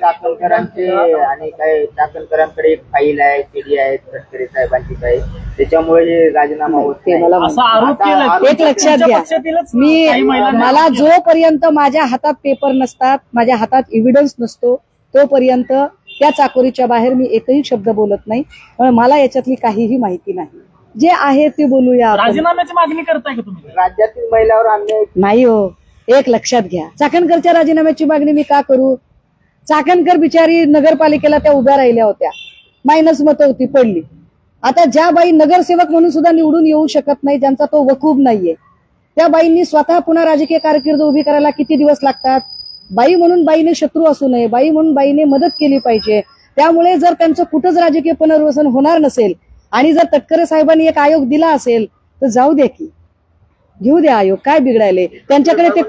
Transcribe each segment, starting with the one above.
चाकणकरांचे आणि काय चाकणकरांकडे एक फाईल आहे, सीडी आहे तटकरे साहेबांची काय, त्याच्यामुळे हे राजीनामा होत नाही असा आरोप केला. एक लक्षात घ्या, मला जोपर्यंत माझ्या हातात पेपर नसतात, माझ्या हातात एव्हिडन्स नसतो, तोपर्यंत त्या चाकोरीच्या बाहेर मी एकही शब्द बोलत नाही. मला याच्यातली काहीही माहिती नाही. जे आहे ते बोलूया. राजीनाम्याची मागणी करताय का तुम्ही? राज्यातील महिलांवर अन्याय नाही हो. एक लक्षात घ्या, चाकणकरच्या राजीनाम्याची मागणी मी का करू? चाकणकर बिचारी नगरपालिकेला त्या उभ्या राहिल्या होत्या, मायनस मतं होती, पडली. आता ज्या बाई नगरसेवक म्हणून सुद्धा निवडून येऊ शकत नाही, ज्यांचा तो वकूब नाहीये, त्या बाईंनी स्वतः पुन्हा राजकीय कारकीर्द उभी करायला किती दिवस लागतात? बाई म्हणून बाईने शत्रू असू नये, बाई म्हणून बाईने मदत केली पाहिजे. त्यामुळे जर त्यांचं कुठंच राजकीय पुनर्वसन होणार नसेल आणि जर तटकरे साहेबांनी एक आयोग दिला असेल तर जाऊ द्या की, घेऊ द्या आयोग, काय बिघडायले त्यांच्याकडे. ते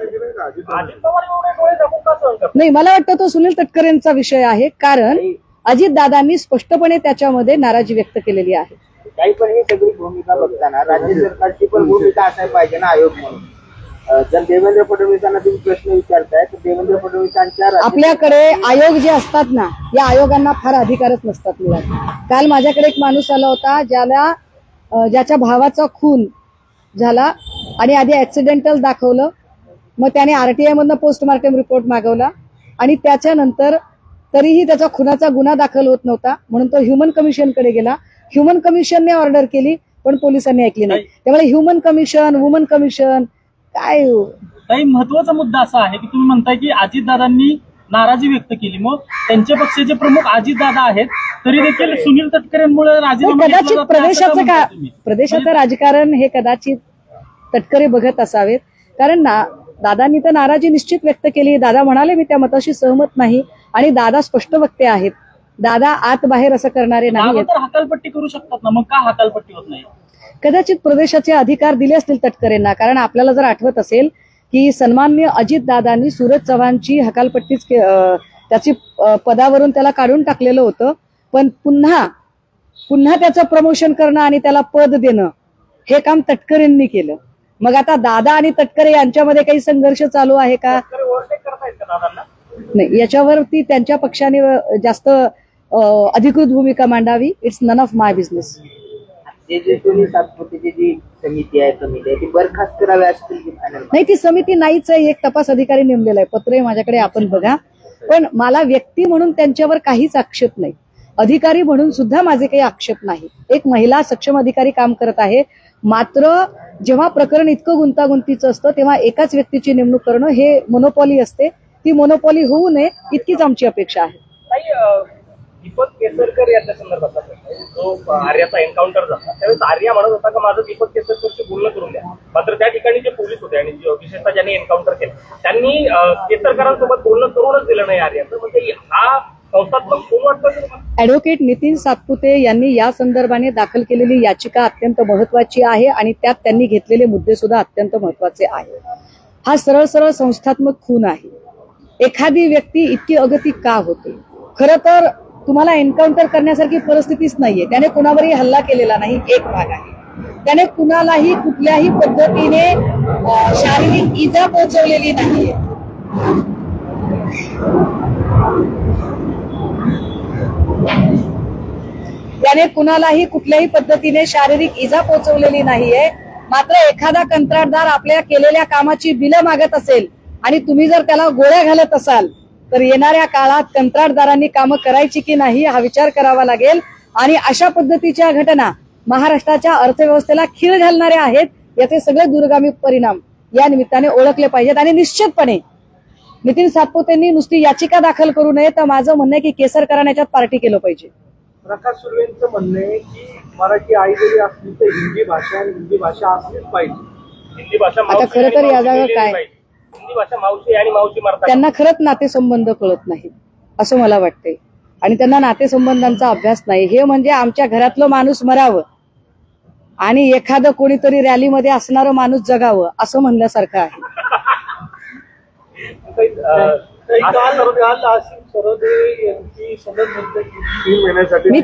नाही, मला वाटतं तो सुनील तटकरेंचा विषय आहे, कारण अजितदादांनी स्पष्टपणे त्याच्यामध्ये नाराजी व्यक्त केलेली आहे. काही पण ही सगळी भूमिका बघताना राज्य सरकारची पण भूमिका असायला पाहिजे ना आयोग म्हणून. जर देवेंद्र फडणवीसांना तुम्ही प्रश्न विचारताय तर देवेंद्र फडणवीसांच्या आपल्याकडे आयोग जे असतात ना, या आयोगांना फार अधिकारच नसतात मुळात. काल माझ्याकडे एक माणूस आला होता ज्याच्या भावाचा खून झाला आणि आधी ऍक्सिडेंटल दाखवलं, मग त्याने आरटीआय मधनं पोस्टमार्टम रिपोर्ट मागवला आणि त्याच्यानंतर तरीही त्याचा खुनाचा गुन्हा दाखल होत नव्हता, म्हणून तो ह्युमन कमिशनकडे गेला. ह्युमन कमिशनने ऑर्डर केली पण पोलिसांनी ऐकली नाही. त्यामुळे ह्युमन कमिशन, वुमन कमिशन काय. काही महत्वाचा मुद्दा असा आहे की तुम्ही म्हणताय की अजितदादांनी नाराजी व्यक्त केली, मग त्यांच्या पक्षाचे प्रमुख अजितदादा आहेत, तरी देखील सुनील तटकरेंमुळे राजीनामा कदाचित प्रदेशाचं राजकारण हे कदाचित तटकरे बघत असावेत. कारण दादांनी तर नाराजी निश्चित व्यक्त केली. दादा म्हणाले मी त्या मताशी सहमत नाही आणि दादा स्पष्ट वक्ते आहेत. दादा आत बाहेर असं करणारे नाही. हकालपट्टी करू शकतात ना, मग का हकालपट्टी होत नाही? कदाचित प्रदेशाचे अधिकार दिले असतील तटकरेंना. कारण आपल्याला जर आठवत असेल की सन्माननीय अजितदादांनी सूरज चव्हाणची हकालपट्टीच त्याची पदावरून त्याला काढून टाकलेलं होतं, पण पुन्हा त्याचं प्रमोशन करणं आणि त्याला पद देणं हे काम तटकरेंनी केलं. मग आता दादा आणि तटकरे यांच्यामध्ये काही संघर्ष चालू आहे का? नाही, याच्यावरती त्यांच्या पक्षाने जास्त अधिकृत भूमिका मांडावी. It's none of my business. तात्पुरती जी समिती आहे ती बरखास्त करावी असतील नाही, ती समिती नाहीच आहे. एक तपास अधिकारी नेमलेला आहे, पत्र आहे माझ्याकडे, आपण बघा. पण मला व्यक्ती म्हणून त्यांच्यावर काहीच आक्षेप नाही, अधिकारी म्हणून सुद्धा माझे काही आक्षेप नाही. एक महिला सक्षम अधिकारी काम करत आहे. मात्र जेव्हा प्रकरण इतकं गुंतागुंतीचं असतं तेव्हा एकाच व्यक्तीची नेमणूक करणं हे मोनोपॉली असते. ती मोनोपॉली होऊ नये इतकीच आमची अपेक्षा आहे. दीपक केसरकर याच्या संदर्भात जो आर्याचा एन्काउंटर झाला त्यावेळेस आर्या म्हणत होता का माझं दीपक केसरकरशी बोलणं करून द्या. मात्र त्या ठिकाणी जे पोलीस होते आणि विशेषतः ज्यांनी एन्काउंटर केलं त्यांनी केसरकरांसोबत बोलणं करूनच दिलं नाही आर्याचं. म्हणजे हा संस्थात्मक खून वाटतं. ऍडव्होकेट नितीन सातपुते यांनी या संदर्भाने दाखल केलेली याचिका अत्यंत महत्वाची आहे आणि त्यात त्यांनी घेतलेले मुद्दे सुद्धा अत्यंत महत्वाचे आहेत. हा सरळ सरळ संस्थात्मक खून आहे. एखादी व्यक्ती इतकी अगतिक का होते? खरं तर तुम्हाला एन्काउंटर करण्यासारखी परिस्थितीच नाहीये. त्याने कुणावरही हल्ला केलेला नाही, एक भाग आहे. त्याने कुणालाही कुठल्याही पद्धतीने शारीरिक इजा पोहोचवलेली नाहीये. त्याने कुणालाही कुठल्याही पद्धतीने शारीरिक इजा पोहोचवलेली नाहीये. मात्र एखादा कंत्राटदार आपल्या केलेल्या कामाची बिलं मागत असेल आणि तुम्ही जर त्याला गोळ्या घालत असाल तर येणाऱ्या काळात कंत्राटदारांनी कामं करायची की नाही हा विचार करावा लागेल. आणि अशा पद्धतीच्या घटना महाराष्ट्राच्या अर्थव्यवस्थेला खीळ घालणाऱ्या आहेत. याचे सगळे दूरगामी परिणाम या निमित्ताने ओळखले पाहिजेत. आणि निश्चितपणे नितीन सातपुतेंनी नुसती याचिका दाखल करू नये, तर माझं म्हणणं आहे की केसरकरांनी याच्यात पार्टी केलं पाहिजे. प्रकाश सुर्वेंचं म्हणणं आहे की मराठी आई जरी असली तर हिंदी भाषा असलीच पाहिजे. हिंदी भाषा आता खरं तर या जागा काय, हिंदी भाषा मावशी आणि मावशी मारतात. त्यांना खरंच नातेसंबंध कळत नाही असं मला वाटतंय. आणि त्यांना नातेसंबंधांचा अभ्यास नाही. हे म्हणजे आमच्या घरातलं माणूस मरावं आणि एखादं कोणीतरी रॅलीमध्ये असणारं माणूस जगावं असं म्हणल्यासारखं आहे. मी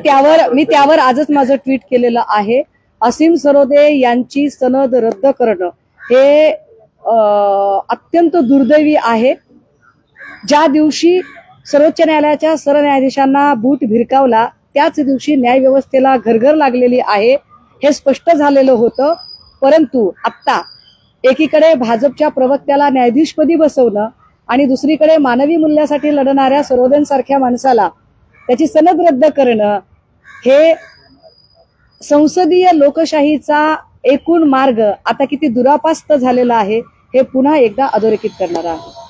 त्यावर आजच माझं ट्विट केलेलं आहे. असीम सरोदे यांची सनद रद्द करणं हे अत्यंत दुर्दैवी आहे. ज्या दिवशी सर्वोच्च न्यायालयाच्या सरन्यायाधीशांना बूट भिरकावला त्याच दिवशी न्यायव्यवस्थेला घरघर लागलेली आहे हे स्पष्ट झालेलं होतं. परंतु आत्ता एकीकडे भाजपच्या प्रवक्त्याला न्यायाधीशपदी बसवणं आणि दुसरीकडे मानवी मूल्यासाठी लढणाऱ्या सरोदेन सारख्या माणसाला त्याची सनद रद्द करणं हे संसदीय लोकशाहीचा एकूण मार्ग आता किती दुरापास्त झालेला आहे हे पुन्हा एकदा अधोरेखित करणारा आहे.